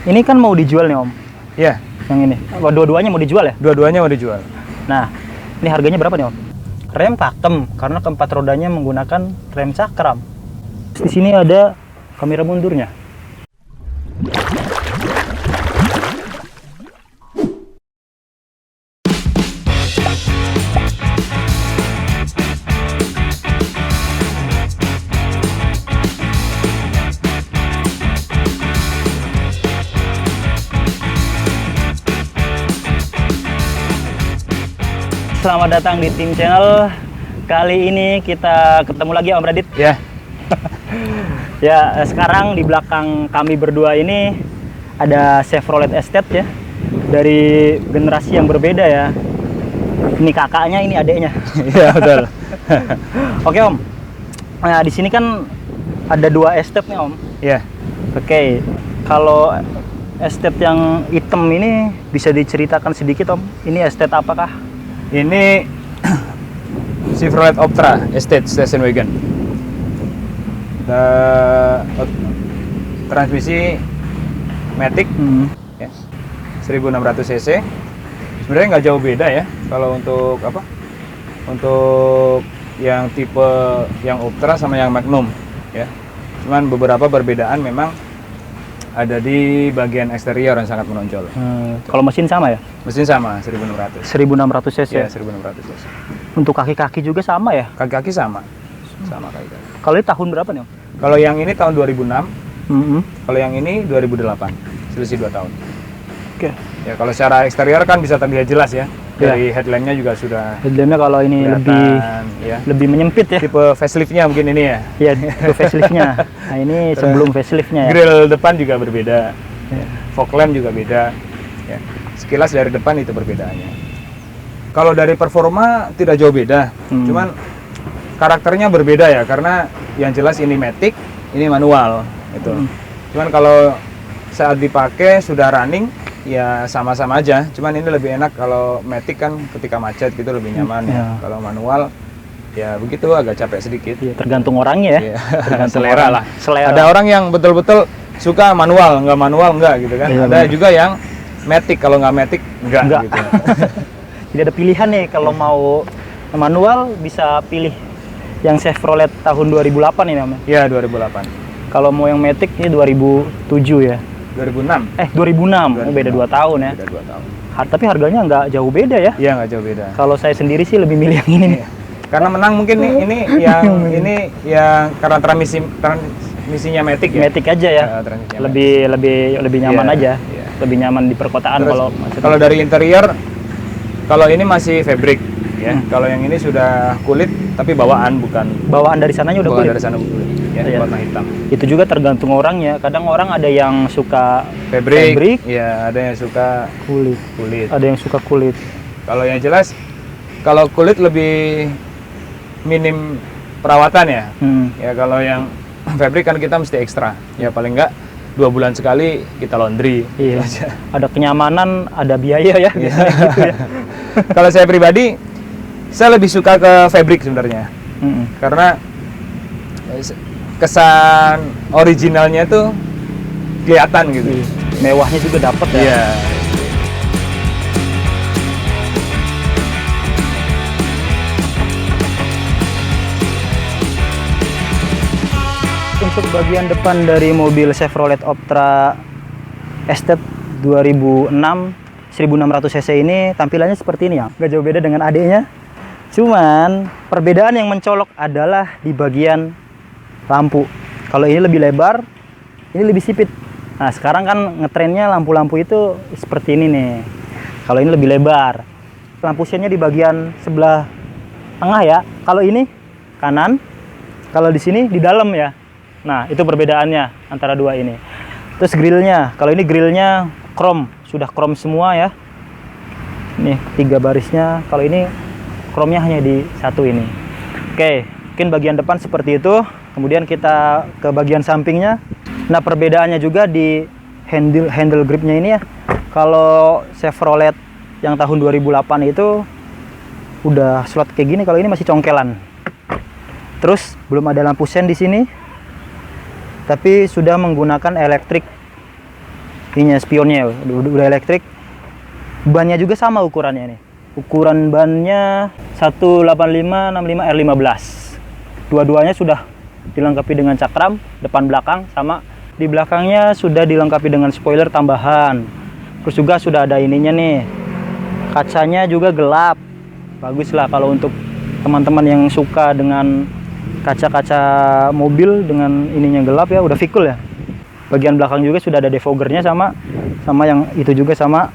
Ini kan mau dijual nih Om. Ya, Yang ini. Oh, dua-duanya mau dijual ya? dua-duanya mau dijual. Nah, ini harganya berapa nih Om? Rem pakem karena keempat rodanya menggunakan rem cakram. Di sini ada kamera mundurnya. Selamat datang di Tim Channel. Kali ini kita ketemu lagi Om Radit. Ya, Ya, sekarang di belakang kami berdua ini ada Chevrolet Estate ya. Dari generasi yang berbeda ya. Ini kakaknya, ini adeknya. iya betul. Oke Om. Nah, di sini kan ada dua estate nih Om. Ya, Oke. Kalau estate yang hitam ini bisa diceritakan sedikit Om. Ini estate apakah? ini Chevrolet Optra Estate Station Wagon. Transmisi Matic ya, 1600 cc. Sebenarnya nggak jauh beda ya kalau untuk apa? Untuk yang tipe yang Optra sama yang Magnum ya. Cuman beberapa perbedaan memang ada di bagian eksterior yang sangat menonjol. Kalau mesin sama ya? Mesin sama 1600. 1600 cc. Ya, 1600 cc. Untuk kaki-kaki juga sama ya? Kaki-kaki sama. Sama kaki-kaki. Kalau ini tahun berapa nih Om? Kalau yang ini tahun 2006, Mm-hmm. kalau yang ini 2008. Selisih 2 tahun. Oke. Ya, kalau secara eksterior kan bisa terlihat jelas ya. Dari headlampnya juga sudah Headlampnya kalau ini kelihatan, ya. lebih menyempit ya. Tipe facelift-nya mungkin ini ya. Iya, itu facelift-nya. Nah, ini sebelum facelift-nya ya. Grill depan juga berbeda. Ya. Fog lamp juga beda. Ya. Sekilas dari depan itu perbedaannya. Kalau dari performa tidak jauh beda. Cuman karakternya berbeda ya, karena yang jelas ini matic, ini manual itu. Cuman kalau saat dipakai sudah running ya sama-sama aja. Cuman ini lebih enak kalau matic kan ketika macet gitu lebih nyaman ya. Kalau manual ya begitu agak capek sedikit. Iya, tergantung orangnya ya. Iya. Tergantung Selera orang. lah. Selera. Ada orang yang betul-betul suka manual enggak gitu kan. Iya, Ada benar. juga yang matic, kalau nggak matic enggak. Gitu. Jadi ada pilihan nih, kalau mau manual bisa pilih yang Chevrolet tahun 2008 ini namanya. Iya, 2008. Kalau mau yang matic ini 2007 ya. 2006. 2006. Oh, beda 2 tahun ya. Beda 2 tahun. Tapi harganya nggak jauh beda ya. Iya, nggak jauh beda. Kalau saya sendiri sih lebih milih yang ini nih. Karena menang mungkin ini yang karena transmisinya matic ya. Matic aja ya. Transmisinya Lebih nyaman Iya, aja. iya. Lebih nyaman di perkotaan. Terus, kalau kalau dari interior, kalau ini masih fabric ya. Kalau yang ini sudah kulit tapi bawaan, bukan bawaan dari sananya udah bawaan kulit. dari sana kulit ya, Iya. warna hitam. Itu juga tergantung orangnya. Kadang orang ada yang suka Fabric, ya ada yang suka kulit, kulit. ada yang suka kulit. Kalau yang jelas, kalau kulit lebih minim perawatan ya. Ya kalau yang fabric kan kita mesti ekstra. Ya paling enggak 2 bulan sekali kita laundry. Iya. Gitu aja. Ada kenyamanan, ada biaya ya. Biasanya gitu ya. Kalau saya pribadi, saya lebih suka ke fabric sebenarnya. Karena kesan originalnya tuh kelihatan gitu. Mewahnya juga dapat ya. Iya. Untuk bagian depan dari mobil Chevrolet Optra Estate 2006 1600 cc ini tampilannya seperti ini ya. Nggak jauh beda dengan adiknya. Cuman perbedaan yang mencolok adalah di bagian lampu. Kalau ini lebih lebar, ini lebih sipit. Nah, sekarang kan ngetrennya lampu-lampu itu seperti ini nih. Kalau ini lebih lebar. Lampu sennya di bagian sebelah tengah ya. Kalau ini kanan, kalau di sini di dalam ya. Nah, itu perbedaannya antara dua ini. Terus grillnya, kalau ini grillnya chrome, sudah chrome semua ya. Nih 3 barisnya. Kalau ini chrome-nya hanya di satu ini. Oke, mungkin bagian depan seperti itu. Kemudian kita ke bagian sampingnya. Nah, perbedaannya juga di handle gripnya ini ya. Kalau Chevrolet yang tahun 2008 itu udah slot kayak gini, kalau ini masih congkelan. Terus belum ada lampu sen di sini. Tapi sudah menggunakan electric ininya spionnya udah elektrik. Bannya juga sama ukurannya nih. Ukuran bannya 185/65 R15. Dua-duanya sudah dilengkapi dengan cakram depan belakang, sama di belakangnya sudah dilengkapi dengan spoiler tambahan. Terus juga sudah ada ininya nih. Kacanya juga gelap. Bagus lah kalau untuk teman-teman yang suka dengan kaca-kaca mobil dengan ininya gelap ya, udah fikul ya. Bagian belakang juga sudah ada defoggernya sama yang itu juga sama.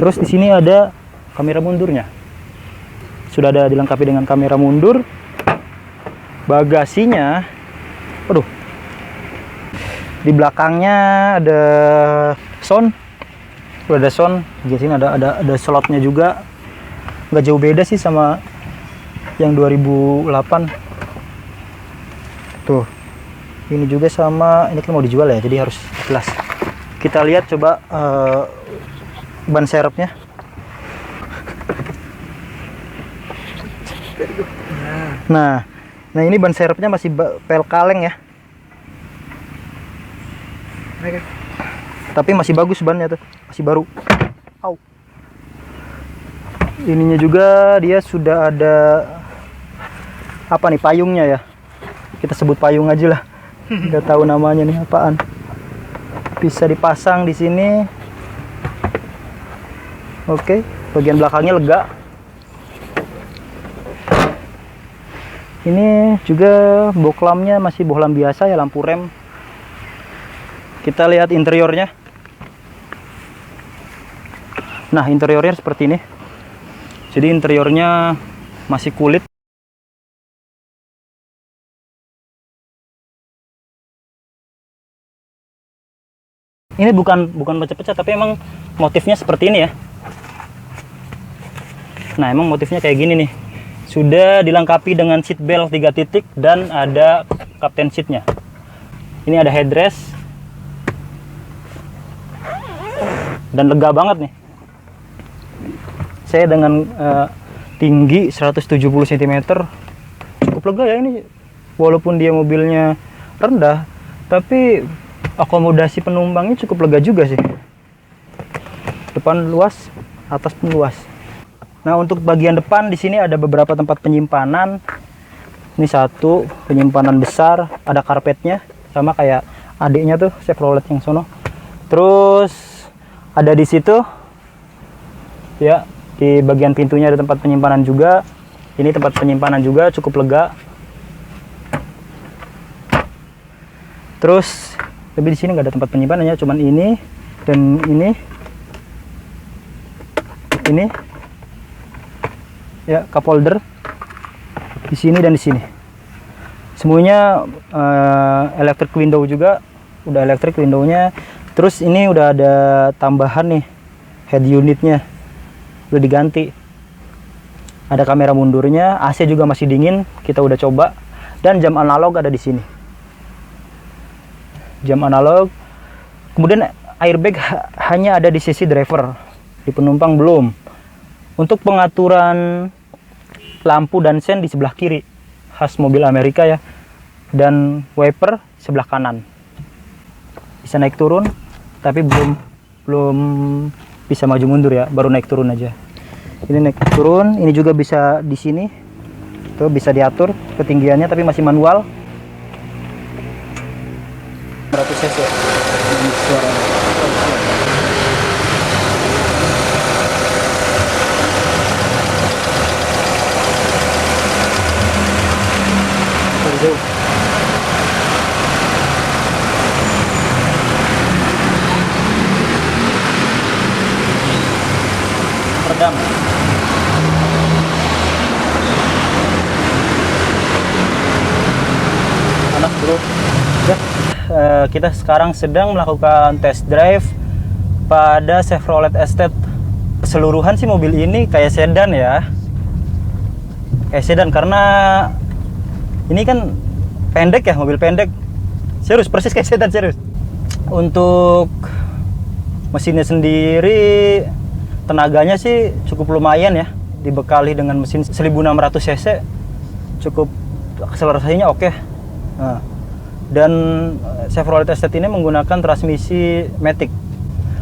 Terus di sini ada kamera mundurnya. Sudah ada dilengkapi dengan kamera mundur. Bagasinya, aduh. Di belakangnya ada sound. Udah ada sound. Di sini ada slotnya juga. Nggak jauh beda sih sama yang 2008. Tuh. Ini juga sama, ini kan mau dijual ya, jadi harus jelas. Kita lihat coba ban serepnya. Nah ini ban serepnya masih pel kaleng ya. Tapi masih bagus bannya tuh, masih baru. Au. Ininya juga dia sudah ada apa nih, payungnya ya. Kita sebut payung aja lah. Nggak tahu namanya nih apaan. Bisa dipasang di sini. Oke, bagian belakangnya lega. Ini juga bohlamnya masih bohlam biasa ya, lampu rem. Kita lihat interiornya. Nah, interiornya seperti ini. Jadi interiornya masih kulit. Ini bukan pecah-pecah, tapi emang motifnya seperti ini ya. Nah, emang motifnya kayak gini nih. Sudah dilengkapi dengan seat belt 3 titik dan ada captain seatnya. Ini ada headrest. Dan lega banget nih. Saya dengan tinggi 170 cm cukup lega ya ini. Walaupun dia mobilnya rendah, tapi akomodasi penumpangnya cukup lega juga sih. Depan luas, atas pun luas. Nah, untuk bagian depan di sini ada beberapa tempat penyimpanan. Ini satu penyimpanan besar, ada karpetnya sama kayak adiknya tuh Chevrolet yang sono. Terus ada di situ ya, di bagian pintunya ada tempat penyimpanan juga. Ini tempat penyimpanan juga cukup lega. Terus tapi di sini nggak ada tempat penyimpanannya, cuman ini dan ini ya, cup holder di sini dan di sini. Semuanya electric window juga, udah electric windownya. Terus ini udah ada tambahan nih, head unitnya udah diganti. Ada kamera mundurnya, AC juga masih dingin, kita udah coba. Dan jam analog ada di sini. Jam analog. Kemudian airbag hanya ada di sisi driver, di penumpang belum. Untuk pengaturan lampu dan sen di sebelah kiri, khas mobil Amerika ya. Dan wiper sebelah kanan. Bisa naik turun, tapi belum bisa maju mundur ya, baru naik turun aja. Ini naik turun, ini juga bisa di sini. Tuh bisa diatur ketinggiannya, tapi masih manual. 100 cc suaranya. Redam. Panas bro. Ya. Kita sekarang sedang melakukan test drive pada Chevrolet Estate. Keseluruhan sih mobil ini kayak sedan ya, kayak sedan karena ini kan pendek ya, mobil pendek. Serius, persis kayak sedan, serius. Untuk mesinnya sendiri, tenaganya sih cukup lumayan ya, dibekali dengan mesin 1600 cc, cukup akselerasinya oke. Nah, Dan Chevrolet Estate ini menggunakan transmisi matic.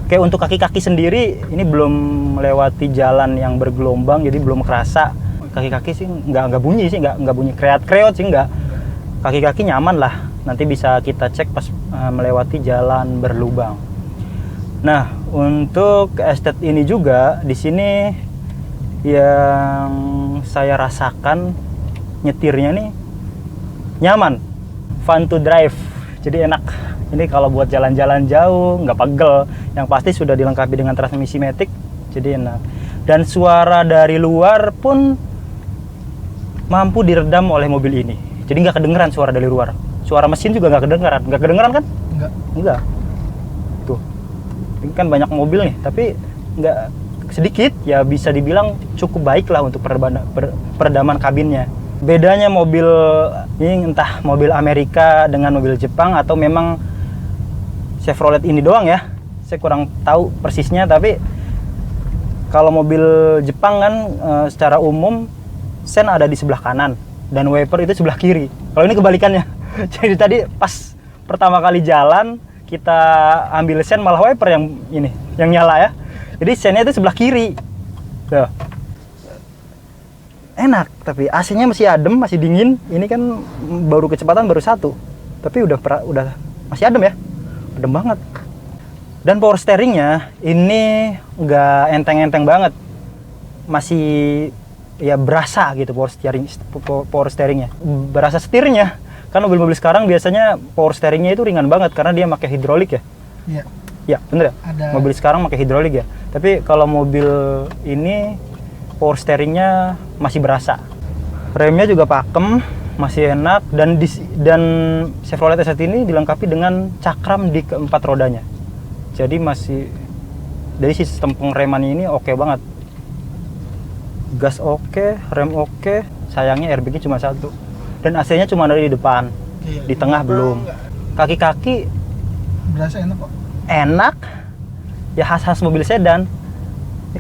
Oke, untuk kaki-kaki sendiri ini belum melewati jalan yang bergelombang, jadi belum kerasa. Kaki-kaki sih nggak bunyi sih, nggak bunyi kreat-kreot sih, nggak. Kaki-kaki nyaman lah. Nanti bisa kita cek pas melewati jalan berlubang. Nah, untuk Estate ini juga di sini yang saya rasakan nyetirnya nih nyaman, fun to drive, jadi enak. Ini kalau buat jalan-jalan jauh nggak pegel, yang pasti sudah dilengkapi dengan transmisi matic, jadi enak. Dan suara dari luar pun mampu diredam oleh mobil ini, jadi nggak kedengeran suara dari luar. Suara mesin juga nggak kedengeran kan? Enggak. Tuh, ini kan banyak mobil nih, tapi nggak sedikit, ya bisa dibilang cukup baik lah untuk peredaman kabinnya. Bedanya mobil ini entah mobil Amerika dengan mobil Jepang atau memang Chevrolet ini doang ya, saya kurang tahu persisnya. Tapi kalau mobil Jepang kan secara umum sen ada di sebelah kanan dan wiper itu sebelah kiri. Kalau ini kebalikannya. Jadi tadi pas pertama kali jalan kita ambil sen, malah wiper yang nyala ya. Jadi sennya itu sebelah kiri. Tuh. Enak, tapi AC-nya masih adem, masih dingin. Ini kan baru kecepatan baru 1, tapi udah masih adem ya. Adem banget. Dan power steeringnya ini nggak enteng-enteng banget, masih ya berasa gitu power steeringnya. Berasa setirnya. Kan mobil-mobil sekarang biasanya power steeringnya itu ringan banget karena dia pakai hidrolik ya. Iya. Ya bener ya. Mobil sekarang pakai hidrolik ya. Tapi kalau mobil ini power steeringnya masih berasa. Remnya juga pakem, masih enak, dan Chevrolet Estate ini dilengkapi dengan cakram di keempat rodanya. Jadi masih dari sistem pengereman ini oke banget. Gas oke, rem oke, sayangnya airbagnya cuma 1. Dan AC-nya cuma ada di depan. Iya, di tengah belum. Kaki-kaki berasa enak kok. Enak. Ya khas-khas mobil sedan.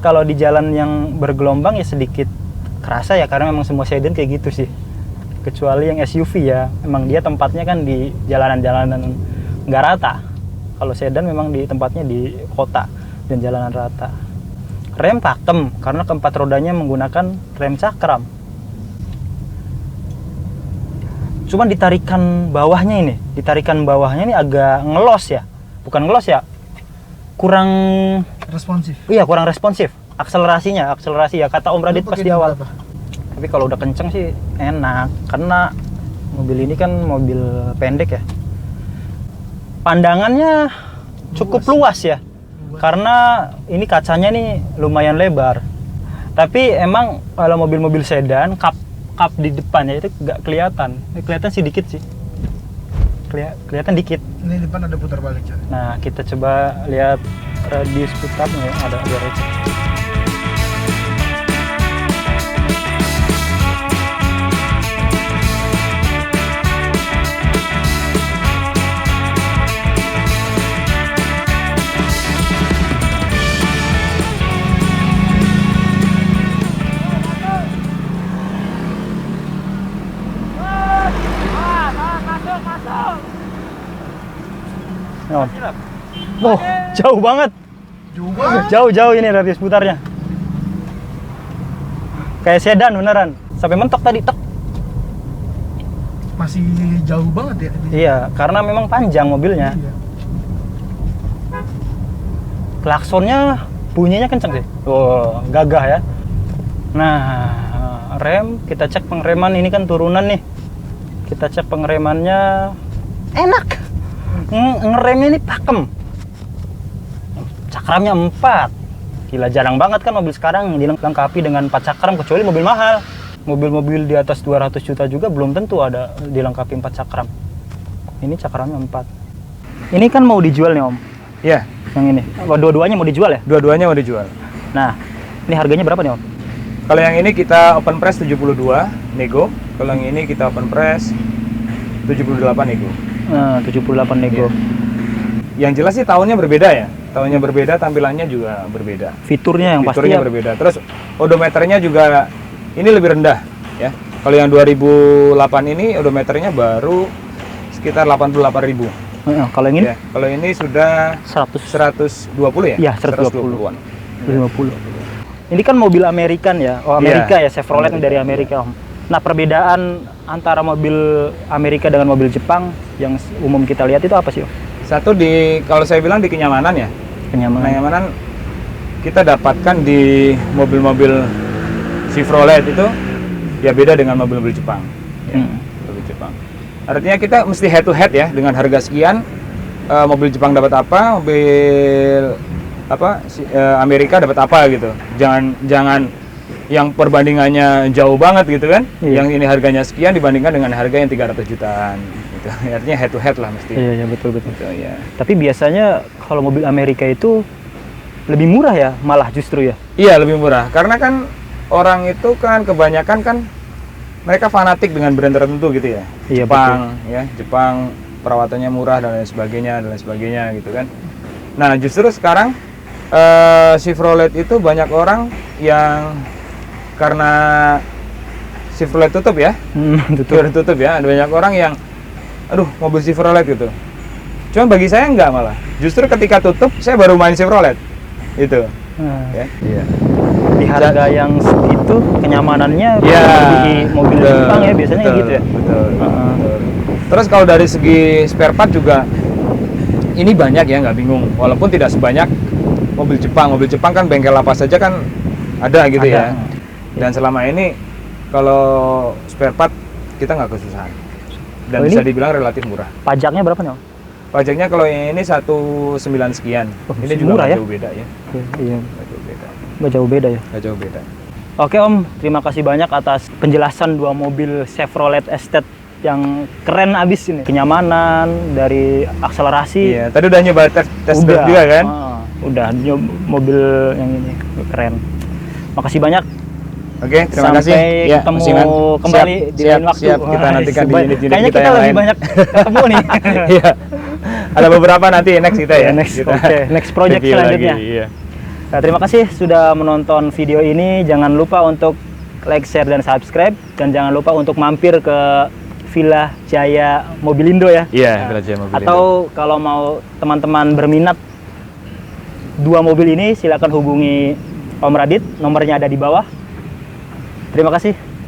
Kalau di jalan yang bergelombang ya sedikit kerasa ya, karena memang semua sedan kayak gitu sih. Kecuali yang SUV ya, memang dia tempatnya kan di jalanan-jalanan nggak rata. Kalau sedan memang di tempatnya di kota dan jalanan rata. Rem pakem karena keempat rodanya menggunakan rem cakram. Cuman ditarikan bawahnya ini agak ngelos ya. Bukan ngelos ya. Kurang Responsif. Iya, kurang responsif. Akselerasi ya kata Om Radit pas di awal. Apa? Tapi kalau udah kenceng sih enak, karena mobil ini kan mobil pendek ya. Pandangannya cukup luas ya. Karena ini kacanya nih lumayan lebar. Tapi emang kalau mobil-mobil sedan kap di depannya itu nggak kelihatan. Kelihatan sih dikit sih. Kelihatan dikit. Ini depan ada putar balik ya. Nah, kita coba lihat radius putarnya ya, ada radius. Oh, jauh banget. Jauh ini radius putarnya. Kayak sedan beneran. Sampai mentok tadi, tek. Masih jauh banget ya. Iya, karena memang panjang mobilnya. Iya. Klaksonnya bunyinya kenceng sih. Oh, gagah ya. Nah, rem, kita cek pengereman, ini kan turunan nih. Kita cek pengeremannya enak. Ngeremnya ini pakem. Cakramnya 4. Gila, jarang banget kan mobil sekarang dilengkapi dengan 4 cakram, kecuali mobil mahal. Mobil-mobil di atas 200 juta juga belum tentu ada dilengkapi 4 cakram. Ini cakramnya 4. Ini kan mau dijual nih Om. Iya. Yang ini. Dua-duanya mau dijual ya? Dua-duanya mau dijual. Nah, ini harganya berapa nih Om? Kalau yang ini kita open price 72 nego. Kalau yang ini kita open price 78 nego. 78 nego. Yang jelas sih tahunnya berbeda ya. Tahunnya berbeda, tampilannya juga berbeda. Fiturnya yang Fiturnya pasti berbeda. Terus odometernya juga ini lebih rendah ya. Kalau yang 2008 ini odometernya baru sekitar 88.000. Kalau yang ini Ya, kalau ini sudah 120 ya? Iya, 120. 120-an. 50. Ini kan mobil American ya. Oh, Amerika ya, Chevrolet dari Amerika, Om. Nah, perbedaan antara mobil Amerika dengan mobil Jepang yang umum kita lihat itu apa sih, Om? Satu kalau saya bilang di kenyamanan ya. Kenyamanan. Kenyamanan kita dapatkan di mobil-mobil Chevrolet itu ya beda dengan mobil-mobil Jepang. Ya, mobil Jepang. Artinya kita mesti head to head ya, dengan harga sekian mobil Jepang dapat apa, mobil Amerika dapat apa gitu. Jangan yang perbandingannya jauh banget gitu kan. Iya. Yang ini harganya sekian dibandingkan dengan harga yang 300 jutaan gitu. Artinya head to head lah mesti. Iya, betul. Gitu, ya. Tapi biasanya kalau mobil Amerika itu lebih murah ya, malah justru ya. Iya, lebih murah. Karena kan orang itu kan kebanyakan kan mereka fanatik dengan brand tertentu gitu ya. Iya, Jepang ya, Jepang perawatannya murah dan lain sebagainya gitu kan. Nah, justru sekarang Chevrolet itu banyak orang yang karena Chevrolet tutup ya. Tutup ya. Ada banyak orang yang aduh, mobil Chevrolet gitu. Cuma bagi saya enggak, malah. Justru ketika tutup saya baru main Chevrolet. Itu. Ya. Iya. Di harga yang segitu kenyamanannya Ya, di mobil betul, Jepang ya biasanya betul, gitu ya. Betul. Terus kalau dari segi spare part juga ini banyak ya, nggak bingung. Walaupun tidak sebanyak mobil Jepang. Mobil Jepang kan bengkel apa saja kan ada gitu Ada. ya. Dan selama ini kalau spare part kita nggak kesusahan. Dan Oh, bisa ini dibilang relatif murah. Pajaknya berapa nih, Om? Pajaknya kalau yang ini 1,9 sekian. Oh, Ini masih juga murah nggak ya? jauh beda ya. Iya, Nggak jauh beda. nggak jauh beda ya. Nggak jauh beda. Oke, Om, terima kasih banyak atas penjelasan dua mobil Chevrolet Estate yang keren abis ini. Kenyamanan, dari akselerasi. Iya, tadi udah nyoba tes drive juga kan? Udah mobil yang ini keren. Makasih banyak. Oke, terima Sampai kasih. Ya, ketemu Mas Iman. kembali di lain waktu. Siap, kita Wah, nantikan di sebaik- unit-unit Kayaknya kita yang lebih lain. banyak ketemu nih. Iya. Ada beberapa nanti next kita ya. Next, Kita oke. Next project review selanjutnya. lagi, iya. Nah, terima kasih sudah menonton video ini. Jangan lupa untuk like, share, dan subscribe. Dan jangan lupa untuk mampir ke Villa Jaya Mobilindo ya. Iya, Belajar Mobil. Atau kalau mau teman-teman berminat dua mobil ini, silakan hubungi Om Radit. Nomornya ada di bawah. Terima kasih.